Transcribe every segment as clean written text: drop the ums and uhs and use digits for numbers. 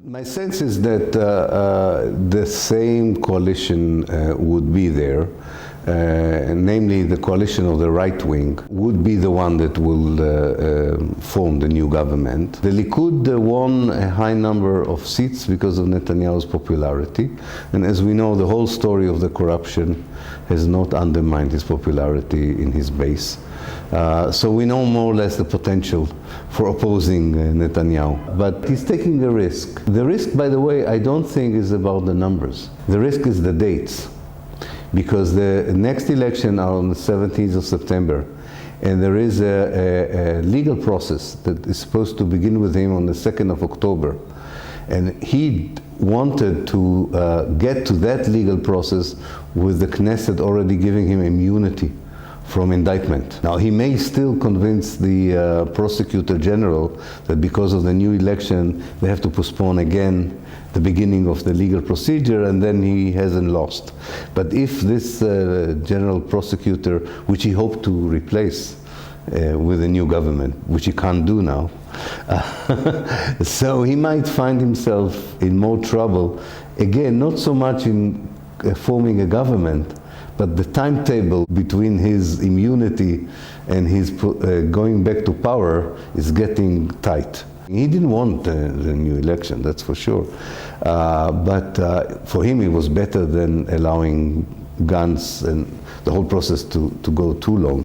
My sense is that the same coalition would be there, namely the coalition of the right wing would be the one that will form the new government. The Likud won a high number of seats because of Netanyahu's popularity, and as we know, the whole story of the corruption has not undermined his popularity in his base. So we know more or less the potential for opposing Netanyahu. But he's taking a risk. The risk, by the way, I don't think is about the numbers. The risk is the dates. Because the next election are on the 17th of September. And there is a legal process that is supposed to begin with him on the 2nd of October. And he wanted to get to that legal process with the Knesset already giving him immunity from indictment. Now, he may still convince the prosecutor general that because of the new election, they have to postpone again the beginning of the legal procedure, and then he hasn't lost. But if this general prosecutor, which he hoped to replace with a new government, which he can't do now, so he might find himself in more trouble, again, not so much in forming a government, but the timetable between his immunity and his going back to power is getting tight. He didn't want the new election, that's for sure. But for him, it was better than allowing Gantz and the whole process to go too long.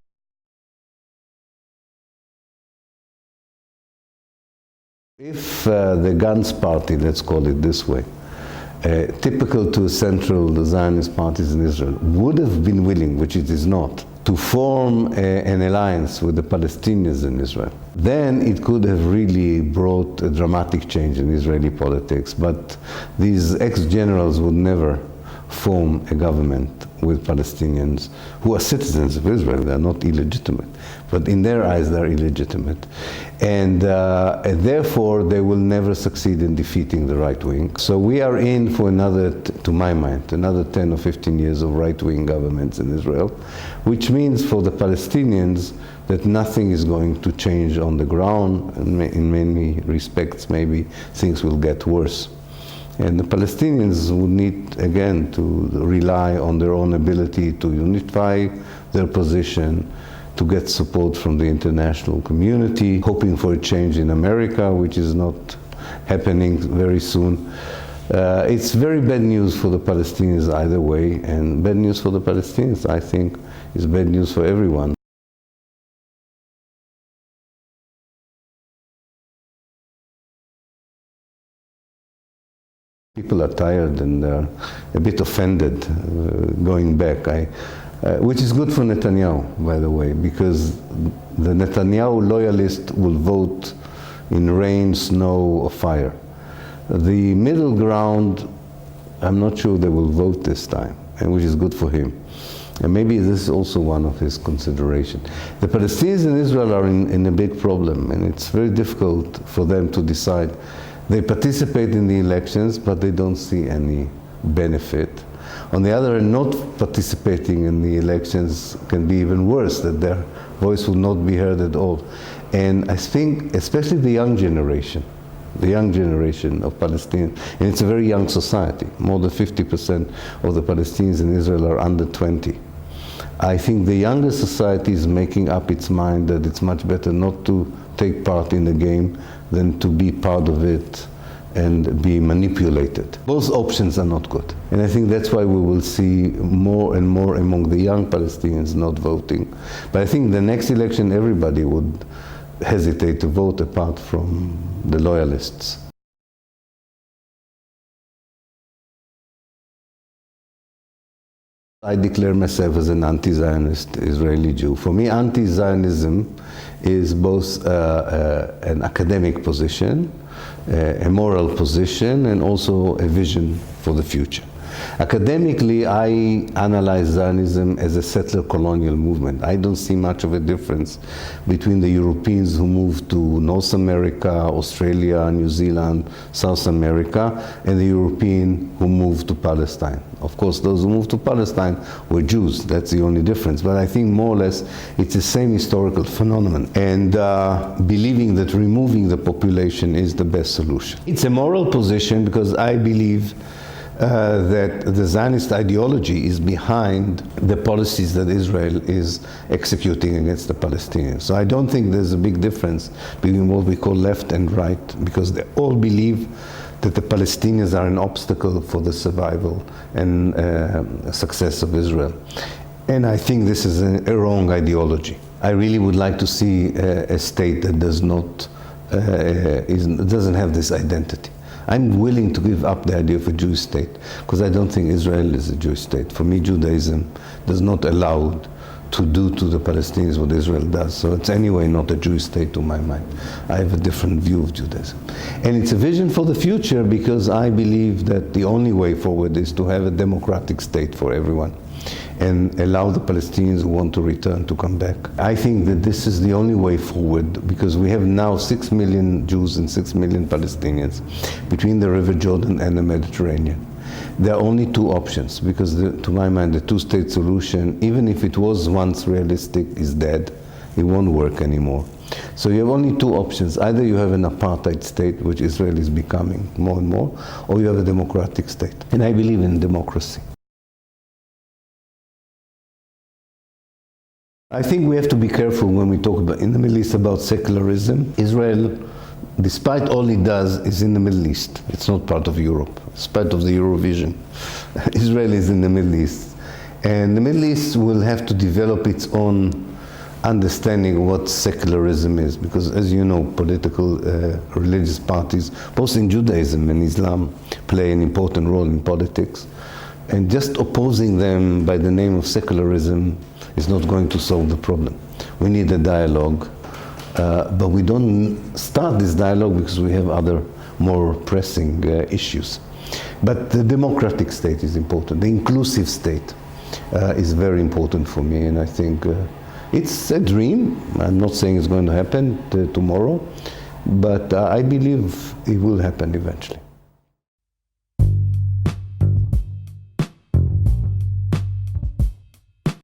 If the Gantz party, let's call it this way, typical to central Zionist parties in Israel, would have been willing, which it is not, to form an alliance with the Palestinians in Israel, then it could have really brought a dramatic change in Israeli politics. But these ex-generals would never form a government with Palestinians who are citizens of Israel. They are not illegitimate, but in their eyes they are illegitimate. And therefore they will never succeed in defeating the right wing. So we are in for another, to my mind, another 10 or 15 years of right-wing governments in Israel, which means for the Palestinians that nothing is going to change on the ground, and in many respects maybe things will get worse. And the Palestinians would need, again, to rely on their own ability to unify their position, to get support from the international community, hoping for a change in America, which is not happening very soon. It's very bad news for the Palestinians either way, and bad news for the Palestinians, I think, is bad news for everyone. People are tired and a bit offended going back, which is good for Netanyahu, by the way, because the Netanyahu loyalists will vote in rain, snow, or fire. The middle ground, I'm not sure they will vote this time, and which is good for him. And maybe this is also one of his considerations. The Palestinians in Israel are in a big problem, and it's very difficult for them to decide. They participate in the elections, but they don't see any benefit. On the other hand, not participating in the elections can be even worse, that their voice will not be heard at all. And I think, especially the young generation of Palestinians, and it's a very young society, more than 50% of the Palestinians in Israel are under 20. I think the younger society is making up its mind that it's much better not to take part in the game than to be part of it and be manipulated. Both options are not good. And I think that's why we will see more and more among the young Palestinians not voting. But I think the next election everybody would hesitate to vote apart from the loyalists. I declare myself as an anti-Zionist Israeli Jew. For me, anti-Zionism is both an academic position, a moral position, and also a vision for the future. Academically, I analyze Zionism as a settler colonial movement. I don't see much of a difference between the Europeans who moved to North America, Australia, New Zealand, South America, and the European who moved to Palestine. Of course, those who moved to Palestine were Jews. That's the only difference. But I think more or less it's the same historical phenomenon. And believing that removing the population is the best solution. It's a moral position because I believe that the Zionist ideology is behind the policies that Israel is executing against the Palestinians. So I don't think there's a big difference between what we call left and right, because they all believe that the Palestinians are an obstacle for the survival and success of Israel. And I think this is a wrong ideology. I really would like to see a state that doesn't have this identity. I'm willing to give up the idea of a Jewish state because I don't think Israel is a Jewish state. For me, Judaism does not allow to do to the Palestinians what Israel does. So it's anyway not a Jewish state to my mind. I have a different view of Judaism. And it's a vision for the future because I believe that the only way forward is to have a democratic state for everyone and allow the Palestinians who want to return to come back. I think that this is the only way forward because we have now 6 million Jews and 6 million Palestinians between the River Jordan and the Mediterranean. There are only two options because, to my mind, the two-state solution, even if it was once realistic, is dead. It won't work anymore. So you have only two options. Either you have an apartheid state, which Israel is becoming more and more, or you have a democratic state. And I believe in democracy. I think we have to be careful when we talk about in the Middle East about secularism. Israel, despite all it does, is in the Middle East. It's not part of Europe, despite of the Eurovision. Israel is in the Middle East. And the Middle East will have to develop its own understanding of what secularism is, because as you know, political religious parties, both in Judaism and Islam, play an important role in politics. And just opposing them by the name of secularism is not going to solve the problem. We need a dialogue, but we don't start this dialogue because we have other more pressing issues. But the democratic state is important. The inclusive state is very important for me, and I think it's a dream. I'm not saying it's going to happen tomorrow, but I believe it will happen eventually.